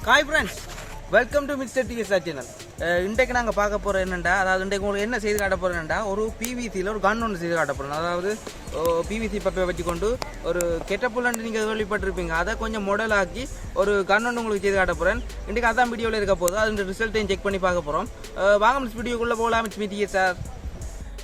Hi friends, welcome to Mr. TSR channel. இன்றைக்கு நாங்கள் பார்க்க போகிறோம் என்னென்னா, அதாவது இன்றைக்கு உங்களுக்கு என்ன செய்து காட்ட போகிறேன்னா, ஒரு பிவிசியில் ஒரு கன் ஒன்று செய்து காட்ட போகிறோம். அதாவது பிவிசி பப்பை வச்சுக்கொண்டு ஒரு கெட்டப்புலன்ட்டு நீங்கள் கேள்விப்பட்டிருப்பீங்க, அதை கொஞ்சம் மாடலாக்கி ஒரு கன் ஒன்று உங்களுக்கு செய்து காட்ட போகிறேன். இன்றைக்கு அதான் வீடியோவில் இருக்க போகுது, அது ரிசல்ட்டையும் செக் பண்ணி பார்க்க போகிறோம். வாங்க மிஸ் வீடியோக்குள்ளே போகலாம். மிஸ் TSR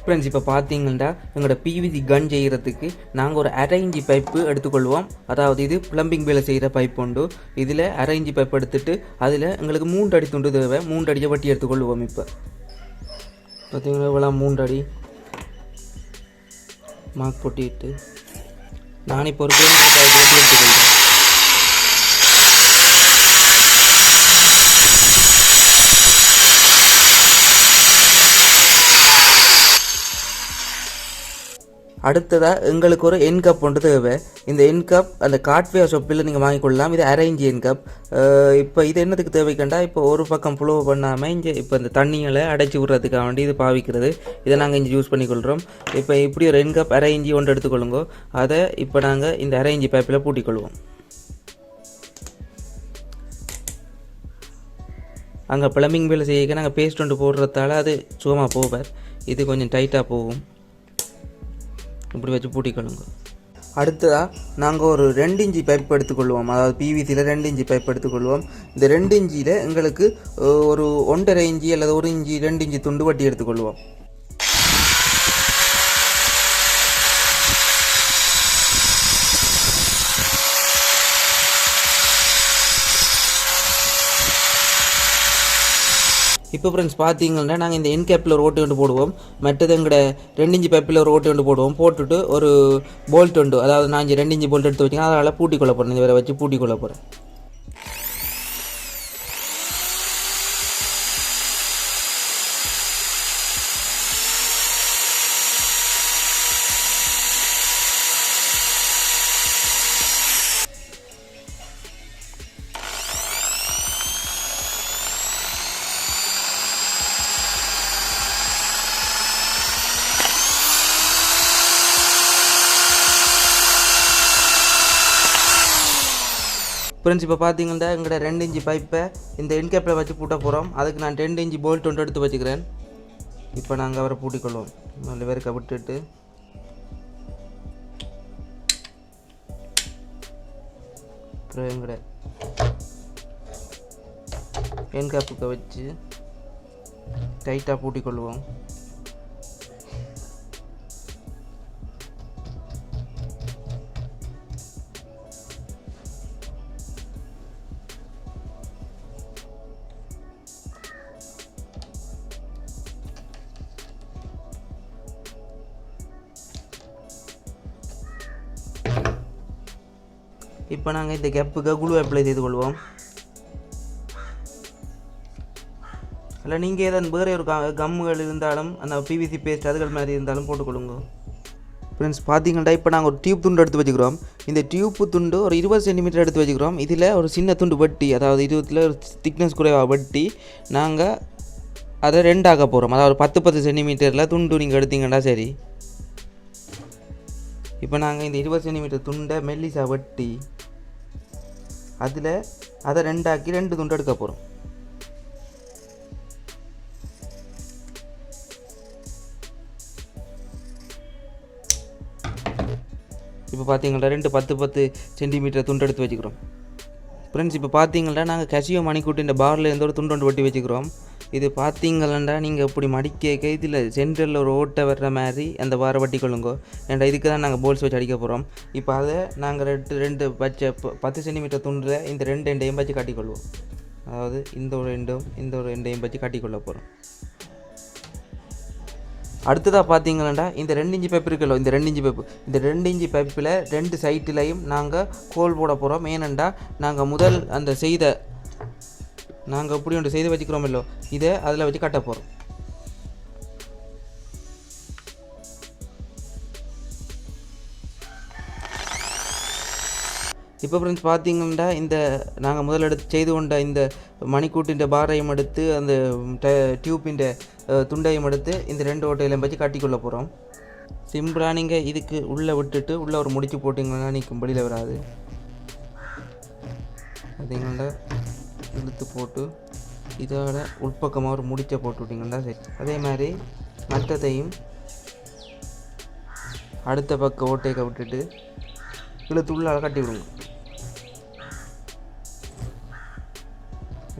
ஃப்ரெண்ட்ஸ், இப்போ பார்த்தீங்கன்னா எங்களோட பிவிசி கன் செய்கிறதுக்கு நாங்கள் ஒரு அரை இன்ச்சி பைப்பு எடுத்துக்கொள்வோம். அதாவது இது ப்ளம்பிங் வேலை செய்கிற பைப் உண்டு. இதில் அரை இன்ச்சி பைப் எடுத்துட்டு அதில் எங்களுக்கு 3 அடி துண்டு தேவை. 3 அடியை வட்டி எடுத்துக்கொள்வோம். இப்போ பார்த்தீங்கன்னா இவ்வளோ 3 அடி மார்க் போட்டிட்டு நான் இப்போ ஒரு எடுத்துக்கொள்கிறேன். அடுத்ததாக எங்களுக்கு ஒரு என் கப் ஒன்று தேவை. இந்த என் கப் அந்த கார்ட்வேர் ஷாப்பில் நீங்கள் வாங்கிக்கொள்ளலாம். இது அரேஞ்ச் என் கப். இப்போ இது என்னத்துக்கு தேவைக்கண்டா, இப்போ ஒரு பக்கம் ஃப்ளோ பண்ணாமல் இங்கே இப்போ இந்த தண்ணிகளை அடைச்சி விடுறதுக்காக வேண்டி இது பாவிக்கிறது. இதை நாங்கள் இங்கே யூஸ் பண்ணிக்கொள்கிறோம். இப்போ இப்படி ஒரு என் கப் அரேஞ்சி ஒன்று எடுத்துக்கொள்ளுங்க. அதை இப்போ நாங்கள் இந்த அரேஞ்சி பைப்பில் பூட்டிக்கொள்வோம். அங்கே ப்ளம்பிங் வேலை செய்ய நாங்கள் பேஸ்ட் ஒன்று போடுறதால அது சுகமாக போவார். இது கொஞ்சம் டைட்டாக போகும். இப்படி வச்சு பூட்டிக்கொள்ளுங்க. அடுத்ததாக நாங்கள் ஒரு 2 இன்ச்சி பைப் எடுத்துக்கொள்வோம். அதாவது பிவிசியில் 2 இன்ச்சி பைப் எடுத்துக்கொள்வோம். இந்த 2 இன்ச்சியில் எங்களுக்கு ஒரு 1.5 இன்ச்சி அல்லது 1 இன்ச்சி 2 இன்ச்சி துண்டு வட்டி எடுத்துக்கொள்வோம். இப்போ ஃப்ரெண்ட்ஸ் பார்த்தீங்கன்னா நாங்கள் இந்த என் கேப்பில் ஒரு ஓட்டு கொண்டு போடுவோம். மற்றது எங்கட 2 இன்ச்சி பைப்பில் ஒரு ஓட்டு கொண்டு போடுவோம். போட்டுட்டு ஒரு போல்ட் உண்டு, அதாவது நான் 2 இன்ச்சி போல்ட் எடுத்து வச்சுக்கேன். அதனால் பூட்டிக்கொள்ள போகிறேன். இந்த வேற வச்சு பூட்டிக்கொள்ள போகிறேன். ஃப்ரெண்ட்ஸ், இப்போ பார்த்தீங்கன்னா எங்களோட 2 இன்ச்சி பைப்பை இந்த என் கேப்பில் வச்சு பூட்ட போகிறோம். அதுக்கு நான் 2 இன்ச்சி போல்ட் ஒன்று எடுத்து வச்சுக்கிறேன். இப்போ நாங்கள் அவரை பூட்டிக்கொள்வோம். 4 பேருக்கு விட்டுட்டு அப்புறம் எங்களோட என் கேப்புக்கு வச்சு டைட்டாக பூட்டிக்கொள்வோம். இப்போ நாங்கள் இந்த கேப்புக்கு குளூ அப்ளை செய்து கொள்வோம். இல்லை நீங்கள் ஏதாவது வேறு ஒரு கம்முகள் இருந்தாலும் அந்த பிவிசி பேஸ்ட் அதுகள் மாதிரி இருந்தாலும் போட்டுக்கொள்ளுங்க. ஃப்ரெண்ட்ஸ் பார்த்தீங்கன்னா இப்போ நாங்கள் ஒரு டியூப் துண்டு எடுத்து வச்சுக்கிறோம். இந்த டியூப்பு துண்டு ஒரு 20 சென்டிமீட்டர் எடுத்து வச்சுக்கிறோம். இதில் ஒரு சின்ன துண்டு வெட்டி, அதாவது 20ல் ஒரு திக்னஸ் குறைவாக வெட்டி நாங்கள் அதை 2 ஆக்க போகிறோம். அதாவது 10 சென்டிமீட்டரில் துண்டு நீங்கள் எடுத்தீங்கன்னா சரி. இப்போ நாங்கள் இந்த 20 சென்டிமீட்டர் துண்டை மெல்லிசாக வெட்டி அதில் அதை 2 ஆக்கி 2 துண்டு எடுக்க போகிறோம். இப்போ பார்த்தீங்கன்னா 2 10 சென்டிமீட்டர் துண்டு எடுத்து வச்சுக்கிறோம். ஃப்ரெண்ட்ஸ், இப்போ பார்த்தீங்கன்னா நாங்கள் கசியோ மணிக்கூட்டு இந்த பாரில் இருந்து ஒரு துண்டு ஒன்று வெட்டி வச்சுக்கிறோம். இது பார்த்தீங்களா நீங்கள் இப்படி மடிக்க இதில் சென்டரில் ஒரு ஓட்டை வர்ற மாதிரி அந்த பாரை வட்டி கொள்ளுங்கோ. ஏன்டா இதுக்கு தான் நாங்கள் போல்ஸ் வச்சு அடிக்க போகிறோம். இப்போ அதை நாங்கள் 2 வச்ச 10 சென்டிமீட்டர் துண்டில் இந்த 2 எண்டையும் வச்சு காட்டிக்கொள்வோம். அதாவது இந்த ஒரு எண்டையும் வச்சு காட்டிக்கொள்ள போகிறோம். அடுத்ததாக பார்த்தீங்கன்னா இந்த 2 இன்ச்சி பைப் இருக்குல்ல, இந்த 2 இன்ச்சி பைப்பு, இந்த 2 இன்ச்சி பைப்பில் 2 சைட்லையும் நாங்கள் கோல் போட போகிறோம். ஏனெண்டா நாங்கள் முதல் அந்த நாங்கள் இப்படி ஒன்று செய்து வச்சுக்கிறோம் இல்லோ, இதை அதில் வச்சு கட்ட போகிறோம். இப்போ ஃப்ரெண்ட்ஸ் பார்த்தீங்கன்னா இந்த நாங்கள் முதல் செய்து கொண்ட இந்த மணிக்கூட்டின் பாரையும் எடுத்து அந்த டியூப்பின் துண்டையும் எடுத்து இந்த 2 ஓட்டையிலையும் வச்சு கட்டிக்கொள்ள போகிறோம். சிம்பிளாக நீங்கள் இதுக்கு உள்ளே விட்டுட்டு உள்ளே ஒரு முடிச்சு போட்டிங்கன்னா நிற்கும், வெளியில் வராது. பார்த்தீங்கன்னா இழுத்து போட்டு இதோட உள்பக்கமாக ஒரு முடிச்சை போட்டு விட்டிங்கன்னா சரி. அதே மாதிரி மற்றதையும் அடுத்த பக்கம் ஓட்டையை விட்டுட்டு இழுத்து உள்ளால் கட்டி விடுங்க.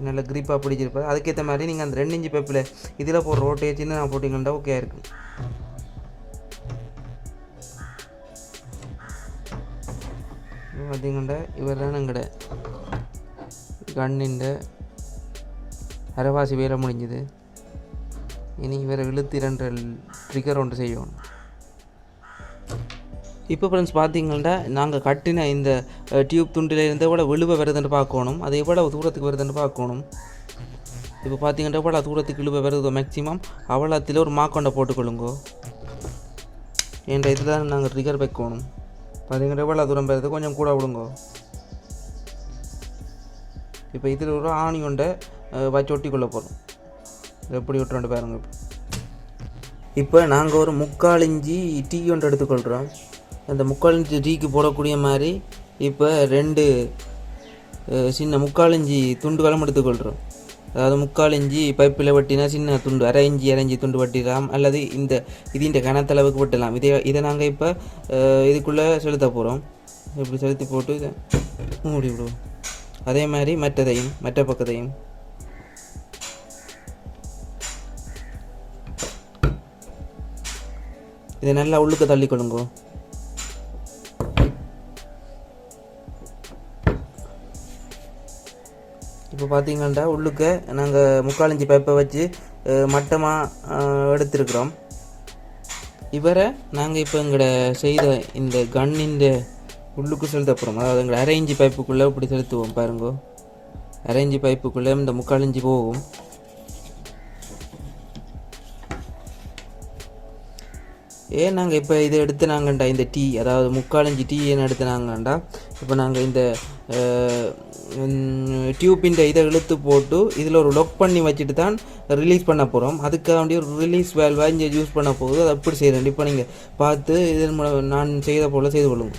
நல்ல க்ரிப்பாக பிடிச்சிருப்பாரு. அதுக்கேற்ற மாதிரி நீங்கள் அந்த 2 இன்ச்சு பைப்பில் இதில் போடுற ஓட்டையை சின்ன நான் போட்டிங்கன்னா ஓகே இருக்கும். பார்த்தீங்கன்னா இவர் தான் எங்கட கண்ணின் அரைவாசி வேலை முடிஞ்சுது. இனி இவரை இழுத்து 2 ட்ரிகர் ஒன்று செய்யணும். இப்போ ஃப்ரெண்ட்ஸ் பார்த்தீங்கன்னா நாங்கள் கட்டின இந்த டியூப் துண்டில் இருந்து எவ்வளோ விழுவ வருதுன்னு பார்க்கணும். அது எவ்வளோ தூரத்துக்கு வருதுன்னு பார்க்கணும். இப்போ பார்த்தீங்கன்னா எவ்வளோ தூரத்துக்கு இழுவ வருதோ மேக்ஸிமம் அவ்வளோத்தில் ஒரு மாக்கொண்டை போட்டுக்கொள்ளுங்கோ. என்ற இதில் தான் நாங்கள் ட்ரிகர் வைக்கணும். பார்த்தீங்கன்னா எவ்வளோ தூரம் வருது கொஞ்சம் கூட விடுங்கோ. இப்போ இதில் ஒரு ஆணி கொண்டை வச்சு ஒட்டிக்கொள்ள போகிறோம். எப்படி ஒட்டுறோண்டு பாருங்க. இப்போ நாங்கள் ஒரு 3/4 இன்ச்சு டீ ஒன்று எடுத்துக்கொள்கிறோம். அந்த 3/4 இன்ச்சு டீக்கு போடக்கூடிய மாதிரி இப்போ 2 சின்ன 3/4 இன்ச்சு துண்டுகளும் எடுத்துக்கொள்கிறோம். அதாவது 3/4 இன்ச்சு பைப்பில் வெட்டினா சின்ன துண்டு 1/2 இன்ச்சு துண்டு வெட்டிடலாம், அல்லது இந்த கனத்தளவுக்கு வெட்டலாம். இதை நாங்கள் இப்போ இதுக்குள்ளே செலுத்த போகிறோம். இப்படி செலுத்தி போட்டு இதை மூடி விடுவோம். அதே மாதிரி மற்ற பக்கத்தையும் இதை நல்லா உள்ளுக்கு தள்ளிக்கொள்ளுங்கோ. இப்போ பார்த்தீங்கன்னா உள்ளுக்க நாங்கள் 3/4 இன்ச்சு பைப்பை வச்சு மட்டமாக எடுத்துருக்குறோம். இவரை நாங்கள் இப்போ எங்களோட செய்த இந்த கன்னின் உள்ளுக்கு செலுத்த போகிறோம். அதாவது எங்களை 1/2 இன்ச்சு பைப்புக்குள்ளே இப்படி செலுத்துவோம். பாருங்கோ, 1/2 இன்ச்சு பைப்புக்குள்ளே இந்த 3/4 இன்ச்சு போகும். ஏன் நாங்கள் இப்போ இதை எடுத்துனாங்கண்டா இந்த டீ, அதாவது 3/4 இன்ச்சு டீ ஏன்னு எடுத்துனாங்கண்டா, இப்போ நாங்கள் இந்த டியூப்பின் இதை இழுத்து போட்டு இதில் ஒரு லொக் பண்ணி வச்சுட்டு தான் ரிலீஸ் பண்ண போகிறோம். அதுக்காக வேண்டிய ஒரு ரிலீஸ் வேல்வாக இங்கே யூஸ் பண்ண போகுது. அது அப்படி செய்கிறேன். இப்போ நீங்கள் பார்த்து இதன் மூலம் நான் செய்த போல் செய்து கொள்ளுங்க.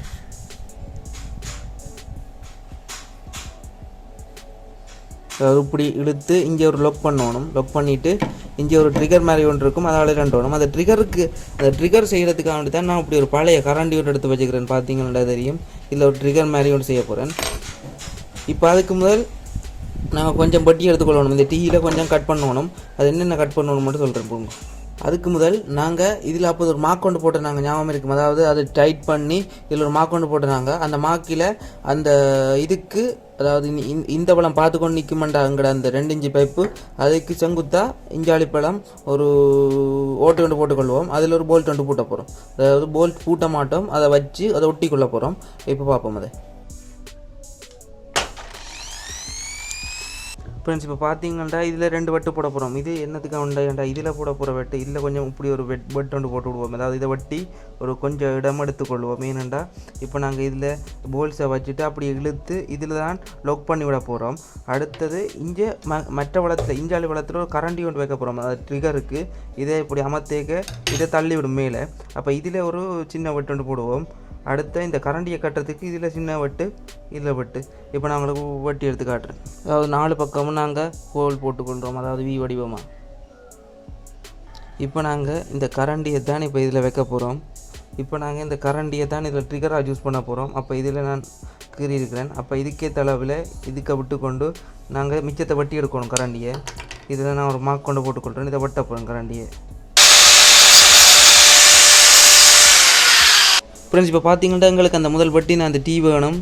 அதாவது இப்படி இழுத்து இங்கே ஒரு லொக் பண்ணணும். லொக் பண்ணிவிட்டு இங்கே ஒரு ட்ரிகர் மாதிரி ஒன்று இருக்கும், அதால் 2 வேணும். அந்த ட்ரிகர் செய்கிறதுக்காக வேண்டி தான் நான் இப்படி ஒரு பழைய கரண்டி ஒன்று எடுத்து வச்சுக்கிறேன். பார்த்தீங்கன்னா தெரியும். இதில் ஒரு ட்ரிகர் மாதிரி ஒன்று செய்ய போகிறேன். இப்போ அதுக்கு முதல் நாங்கள் கொஞ்சம் பட்டி எடுத்துக்கொள்ளணும். இந்த டீயில் கொஞ்சம் கட் பண்ணணும். அது என்னென்ன கட் பண்ணணும் மட்டும் சொல்கிறேன் போங்க. அதுக்கு முதல் நாங்கள் இதில் அப்போது ஒரு மாக் கொண்டு போட்டு நாங்கள் ஞாபகம் இருக்கும். அதாவது அதை டைட் பண்ணி இதில் ஒரு மாக் கொண்டு போட்டுனாங்க. அந்த மாக்கில் அந்த இதுக்கு, அதாவது இந்த பழம் பார்த்து கொண்டு நிற்குமெண்டா அங்கட அந்த 2 இன்ச்சு பைப்பு, அதுக்கு செங்குத்தா இஞ்சாலி பழம் ஒரு ஓட்டு கொண்டு போட்டுக்கொள்வோம். அதில் ஒரு போல்ட் கொண்டு பூட்ட போகிறோம். அதாவது போல்ட் பூட்ட மாட்டோம், அதை வச்சு அதை ஒட்டி கொள்ள போகிறோம். இப்போ பார்ப்போம் அதை. ஃப்ரெண்ட்ஸ் இப்போ பார்த்தீங்கன்னா இதில் 2 வெட்டு போட போகிறோம். இது என்னத்துக்கு உண்டாண்டா இதில் போட போகிற வெட்டு இதில் கொஞ்சம் இப்படி ஒரு வெட்டு ஒன்று போட்டு விடுவோம். அதாவது இதை வெட்டி ஒரு கொஞ்சம் இடம் எடுத்துக்கொள்வோம். ஏனெண்டா இப்போ நாங்கள் இதில் போல்ஸை வச்சுட்டு அப்படி இழுத்து இதில் தான் லொக் பண்ணி விட போகிறோம். அடுத்தது இங்கே மற்ற வளத்தில் இஞ்சாலி வளத்தில் ஒரு கரண்டி ஒன்று வைக்க போகிறோம். அது ட்ரிகருக்கு இதை இப்படி அமர்த்தேக்க இதை தள்ளி விடும் மேலே. அப்போ இதில் ஒரு சின்ன வெட்டு ஒன்று போடுவோம். அடுத்த இந்த கரண்டியை கட்டுறதுக்கு இதில் சின்ன வெட்டு இதில் வெட்டு. இப்போ நான் உங்களுக்கு வெட்டி எடுத்து காட்டுறேன். அதாவது 4 பக்கமும் நாங்கள் ஹோல் போட்டுக்கொள்கிறோம், அதாவது வி வடிவமாக. இப்போ நாங்கள் இந்த கரண்டியை தான் இப்போ இதில் வைக்க போகிறோம். இப்போ நாங்கள் இந்த கரண்டியை தான் இதில் ட்ரிகராக யூஸ் பண்ண போகிறோம். அப்போ இதில் நான் கீறி இருக்கிறேன். அப்போ இதுக்கே தளவில் இதுக்க விட்டு கொண்டு நாங்கள் மிச்சத்தை வெட்டி எடுக்கணும் கரண்டியை. இதில் நான் ஒரு மார்க் கொண்டு போட்டுக்கொள்கிறேன். இதை வெட்ட போகிறேன் கரண்டியை. ஃப்ரெண்ட்ஸ் இப்போ பார்த்தீங்கன்னா எங்களுக்கு அந்த முதல் வட்டி நான் அந்த டீ வேணும்.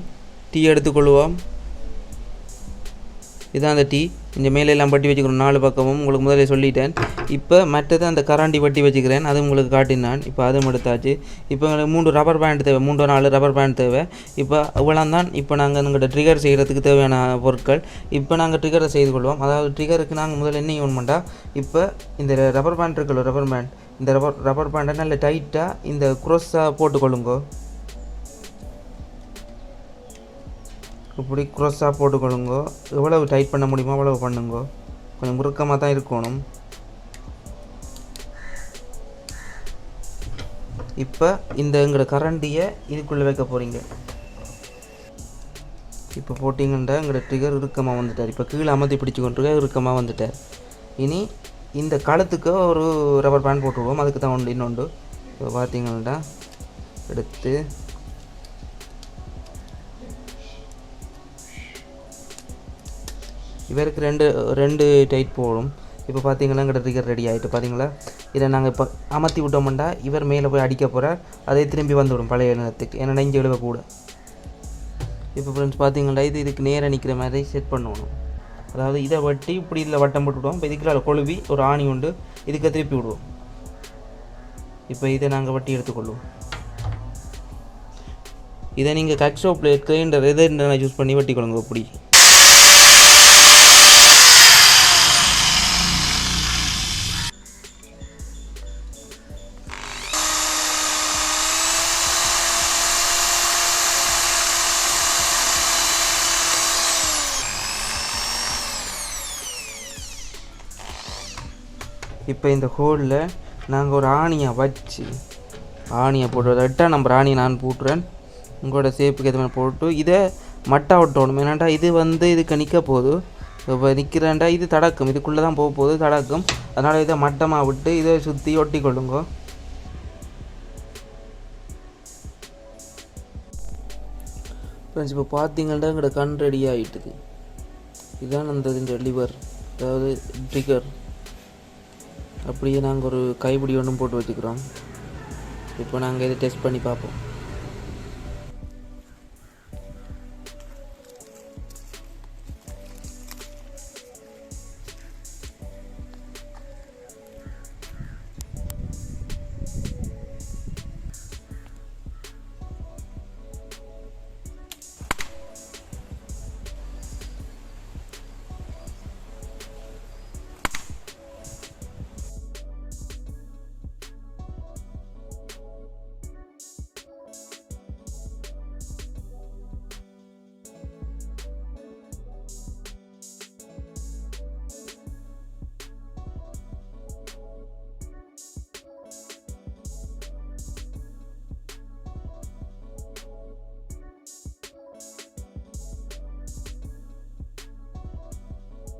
டீ எடுத்துக்கொள்வோம். இதுதான் அந்த டீ. இந்த மேலெல்லாம் பட்டி வச்சுக்கிறோம் 4 பக்கமும். உங்களுக்கு முதலே சொல்லிட்டேன். இப்போ மற்றது அந்த கராண்டி வட்டி வச்சுக்கிறேன். அது உங்களுக்கு காட்டினான். இப்போ அதுவும் எடுத்தாச்சு. இப்போ எங்களுக்கு 3 ரப்பர் பேண்ட் தேவை, 3-4 ரப்பர் பேண்ட் தேவை. இப்போ இவ்வளோ தான் இப்போ நாங்கள் எங்கள்கிட்ட ட்ரிகர் செய்கிறதுக்கு தேவையான பொருட்கள். இப்போ நாங்கள் ட்ரிகரை செய்து கொள்வோம். அதாவது ட்ரிகருக்கு நாங்கள் முதல்ல என்ன யூஸ் பண்ணா, இப்போ இந்த ரப்பர் பேண்ட் இருக்குல்ல, ரப்பர் பேண்ட், இந்த ரப்பர் பேண்டை நல்ல டைட்டாக இந்த குரோஸாக போட்டுக்கொள்ளுங்கோ. இப்படி குரோஸாக போட்டுக்கொள்ளுங்கோ. எவ்வளவு டைட் பண்ண முடியுமோ அவ்வளவு பண்ணுங்கோ. கொஞ்சம் முறுக்கமாக தான் இருக்கணும். இப்போ இந்த எங்களோட கரண்டியை இதுக்குள்ளே வைக்க போகிறீங்க. இப்போ போட்டிங்கன்னா எங்களோட ட்ரிகர் இறுக்கமாக வந்துட்டார். இப்போ கீழே அமர்த்தி பிடிச்சி கொண்டிருக்க இறுக்கமாக வந்துட்டார். இனி இந்த களத்துக்கு ஒரு ரப்பர் பேண்ட் போட்டுருவோம். அதுக்கு தான் ஒன்று இன்னொன்று. இப்போ பார்த்தீங்கன்னா எடுத்து இவருக்கு ரெண்டு டைட் போடும். இப்போ பார்த்தீங்கன்னா எங்கள்கிட்ட ட்ரிகர் ரெடி ஆகிட்டு பார்த்தீங்களா. இதை நாங்கள் இப்போ அமர்த்தி விட்டோம்னா இவர் மேலே போய் அடிக்க போகிறார். அதை திரும்பி வந்துவிடும் பழைய இடத்துக்கு. ஏன்னா நெஞ்சு எழுவ கூட. இப்போ ஃப்ரெண்ட்ஸ் பார்த்தீங்கன்னா இதுக்கு நேராக நிற்கிற மாதிரி செட் பண்ணணும். அதாவது இதை வட்டி இப்படி இதில் வட்டம் போட்டு விடுவோம். இப்போ இதுக்குள்ள கொழுவி ஒரு ஆணி உண்டு, இதுக்கு திருப்பி விடுவோம். இப்போ இதை நாங்கள் வட்டி எடுத்துக்கொள்வோம். இதை நீங்கள் கக்ஸோ பிளேட் கிரைண்டர் எதை யூஸ் பண்ணி வட்டி கொள்ளுங்க. இப்படி இப்போ இந்த ஹோலில் நாங்கள் ஒரு ஆணியை வச்சு போட்டு 8ஆம் நம்பர் ஆணியை நான் போட்டுறேன். உங்களோட சேப்புக்கு எது மாதிரி போட்டு இதை மட்டா விட்டணும். ஏன்னாண்டா இது இதுக்கு நிற்க போகுது. இப்போ நிற்கிறேன்டா இது தடக்கும், இதுக்குள்ளே தான் போக போகுது தடக்கும். அதனால் இதை மட்டமாக விட்டு இதை சுற்றி ஒட்டி கொள்ளுங்க. ஃப்ரெண்ட்ஸ் இப்போ பார்த்தீங்கன்னா எங்களோட கண் ரெடி ஆகிட்டுது. இதுதான் அந்த இந்த லிவர், அதாவது ட்ரிகர். அப்படியே நாங்கள் ஒரு கைப்பிடி ஒன்றும் போட்டு வச்சுக்கிறோம். இப்போ நாங்கள் இதை டெஸ்ட் பண்ணி பார்ப்போம்.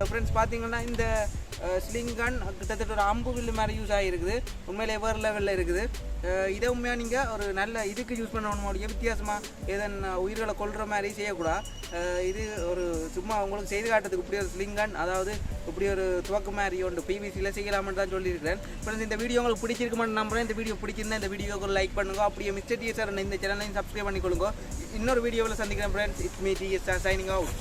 ஃப்ரெண்ட்ஸ் பார்த்தீங்கன்னா இந்த ஸ்லிங் கன் கிட்டத்தட்ட ஒரு அம்பு வில்லு மாதிரி யூஸ் ஆகிருக்குது. உண்மையிலே வேறு லெவலில் இருக்குது. இதை உண்மையாக நீங்கள் ஒரு நல்ல இதுக்கு யூஸ் பண்ணணும். வித்தியாசமாக ஏதன் உயிர்களை கொள்கிற மாதிரி செய்யக்கூடாது. இது ஒரு சும்மா உங்களுக்கு செய்து காட்டுறதுக்கு இப்படி ஒரு ஸ்லிங் கன், அதாவது இப்படி ஒரு துவக்கு மாதிரி ஒன்று பிவிசியில் செய்யலாம்னு தான் சொல்லியிருக்கிறேன். ஃப்ரெண்ட்ஸ் இந்த வீடியோ உங்களுக்கு பிடிச்சிருக்குமான்னு நம்புறேன். இந்த வீடியோ பிடிச்சிருந்தா இந்த வீடியோக்கு லைக் பண்ணுங்க. அப்படியே மிஸ்டர் டிஎஸ்ஆர் இந்த சேனலையும் சப்ஸ்கிரைப் பண்ணிக்கொள்ளுங்க. இன்னொரு வீடியோவில் சந்திக்கிறேன் friends. It's me DSR signing out.